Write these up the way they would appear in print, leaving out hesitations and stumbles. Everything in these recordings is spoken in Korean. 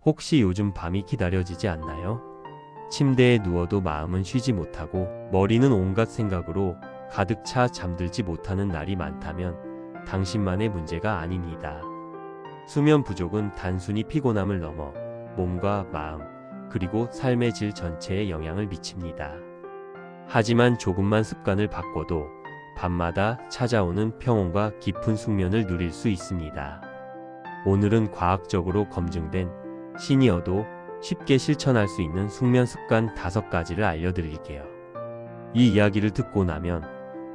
혹시 요즘 밤이 기다려지지 않나요? 침대에 누워도 마음은 쉬지 못하고 머리는 온갖 생각으로 가득 차 잠들지 못하는 날이 많다면 당신만의 문제가 아닙니다. 수면 부족은 단순히 피곤함을 넘어 몸과 마음, 그리고 삶의 질 전체에 영향을 미칩니다. 하지만 조금만 습관을 바꿔도 밤마다 찾아오는 평온과 깊은 숙면을 누릴 수 있습니다. 오늘은 과학적으로 검증된 시니어도 쉽게 실천할 수 있는 숙면 습관 5가지를 알려드릴게요. 이 이야기를 듣고 나면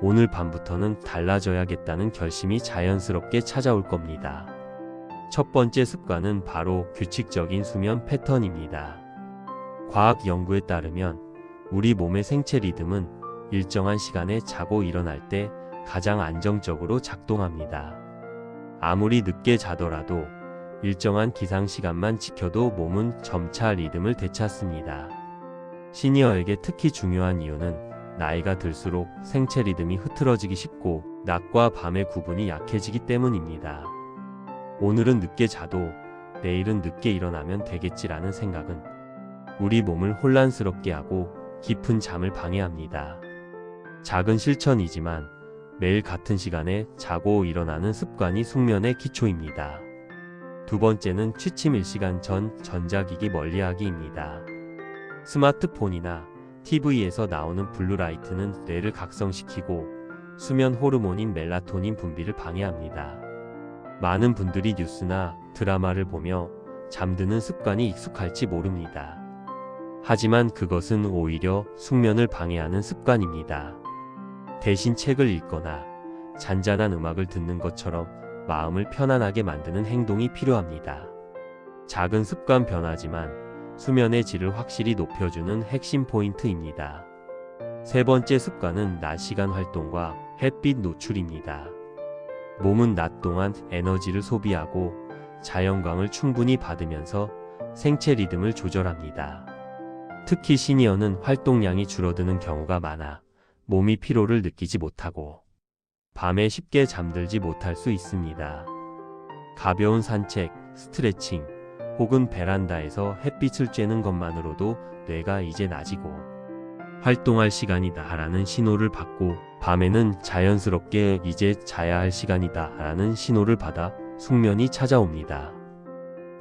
오늘 밤부터는 달라져야겠다는 결심이 자연스럽게 찾아올 겁니다. 첫 번째 습관은 바로 규칙적인 수면 패턴입니다. 과학 연구에 따르면 우리 몸의 생체 리듬은 일정한 시간에 자고 일어날 때 가장 안정적으로 작동합니다. 아무리 늦게 자더라도 일정한 기상 시간만 지켜도 몸은 점차 리듬을 되찾습니다. 시니어에게 특히 중요한 이유는 나이가 들수록 생체 리듬이 흐트러지기 쉽고 낮과 밤의 구분이 약해지기 때문입니다. 오늘은 늦게 자도 내일은 늦게 일어나면 되겠지라는 생각은 우리 몸을 혼란스럽게 하고 깊은 잠을 방해합니다. 작은 실천이지만 매일 같은 시간에 자고 일어나는 습관이 숙면의 기초입니다. 두 번째는 취침 1시간 전 전자기기 멀리하기입니다. 스마트폰이나 TV에서 나오는 블루라이트는 뇌를 각성시키고 수면 호르몬인 멜라토닌 분비를 방해합니다. 많은 분들이 뉴스나 드라마를 보며 잠드는 습관이 익숙할지 모릅니다. 하지만 그것은 오히려 숙면을 방해하는 습관입니다. 대신 책을 읽거나 잔잔한 음악을 듣는 것처럼 마음을 편안하게 만드는 행동이 필요합니다. 작은 습관 변화지만 수면의 질을 확실히 높여주는 핵심 포인트입니다. 세 번째 습관은 낮 시간 활동과 햇빛 노출입니다. 몸은 낮 동안 에너지를 소비하고 자연광을 충분히 받으면서 생체 리듬을 조절합니다. 특히 시니어는 활동량이 줄어드는 경우가 많아 몸이 피로를 느끼지 못하고 밤에 쉽게 잠들지 못할 수 있습니다. 가벼운 산책, 스트레칭, 혹은 베란다에서 햇빛을 쬐는 것만으로도 뇌가 이제 낮이고 활동할 시간이다 라는 신호를 받고 밤에는 자연스럽게 이제 자야 할 시간이다 라는 신호를 받아 숙면이 찾아옵니다.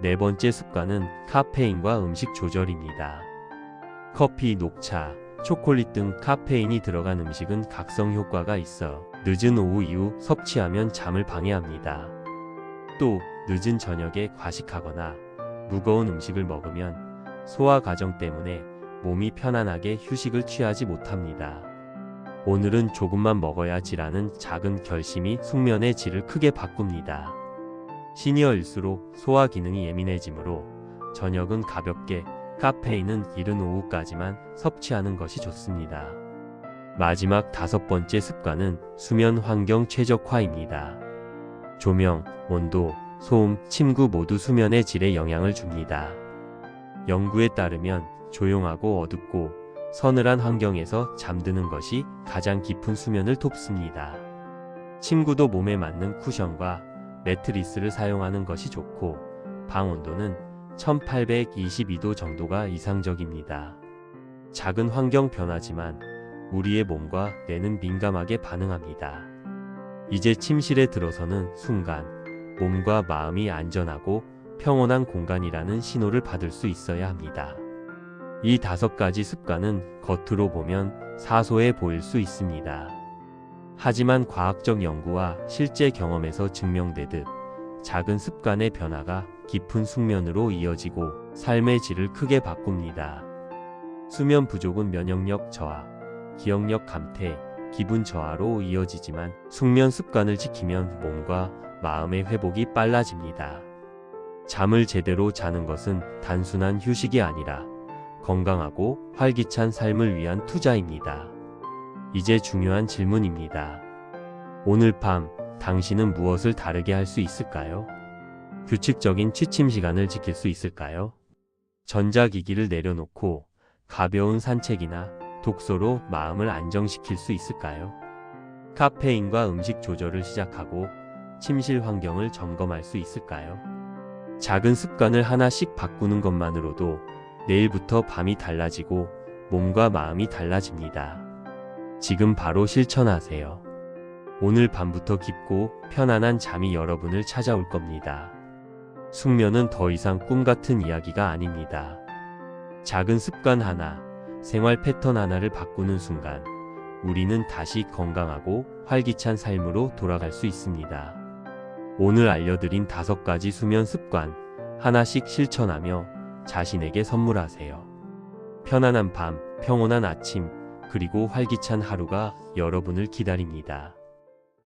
네 번째 습관은 카페인과 음식 조절입니다. 커피, 녹차, 초콜릿 등 카페인이 들어간 음식은 각성 효과가 있어 늦은 오후 이후 섭취하면 잠을 방해합니다. 또 늦은 저녁에 과식하거나 무거운 음식을 먹으면 소화 과정 때문에 몸이 편안하게 휴식을 취하지 못합니다. 오늘은 조금만 먹어야지라는 작은 결심이 숙면의 질을 크게 바꿉니다. 시니어일수록 소화 기능이 예민해지므로 저녁은 가볍게, 카페인은 이른 오후까지만 섭취하는 것이 좋습니다. 마지막 5번째 습관은 수면 환경 최적화입니다. 조명, 온도, 소음, 침구 모두 수면의 질에 영향을 줍니다. 연구에 따르면 조용하고 어둡고 서늘한 환경에서 잠드는 것이 가장 깊은 수면을 돕습니다. 침구도 몸에 맞는 쿠션과 매트리스를 사용하는 것이 좋고 방 온도는 1822도 정도가 이상적입니다. 작은 환경 변화지만 우리의 몸과 뇌는 민감하게 반응합니다. 이제 침실에 들어서는 순간 몸과 마음이 안전하고 평온한 공간이라는 신호를 받을 수 있어야 합니다. 이 5가지 습관은 겉으로 보면 사소해 보일 수 있습니다. 하지만 과학적 연구와 실제 경험에서 증명되듯 작은 습관의 변화가 깊은 숙면으로 이어지고 삶의 질을 크게 바꿉니다. 수면 부족은 면역력 저하, 기억력 감퇴, 기분 저하로 이어지지만 숙면 습관을 지키면 몸과 마음의 회복이 빨라집니다. 잠을 제대로 자는 것은 단순한 휴식이 아니라 건강하고 활기찬 삶을 위한 투자입니다. 이제 중요한 질문입니다. 오늘 밤 당신은 무엇을 다르게 할 수 있을까요? 규칙적인 취침 시간을 지킬 수 있을까요? 전자기기를 내려놓고 가벼운 산책이나 독서로 마음을 안정시킬 수 있을까요? 카페인과 음식 조절을 시작하고 침실 환경을 점검할 수 있을까요? 작은 습관을 하나씩 바꾸는 것만으로도 내일부터 밤이 달라지고 몸과 마음이 달라집니다. 지금 바로 실천하세요. 오늘 밤부터 깊고 편안한 잠이 여러분을 찾아올 겁니다. 숙면은 더 이상 꿈 같은 이야기가 아닙니다. 작은 습관 하나, 생활 패턴 하나를 바꾸는 순간, 우리는 다시 건강하고 활기찬 삶으로 돌아갈 수 있습니다. 오늘 알려드린 5가지 수면 습관, 하나씩 실천하며 자신에게 선물하세요. 편안한 밤, 평온한 아침, 그리고 활기찬 하루가 여러분을 기다립니다.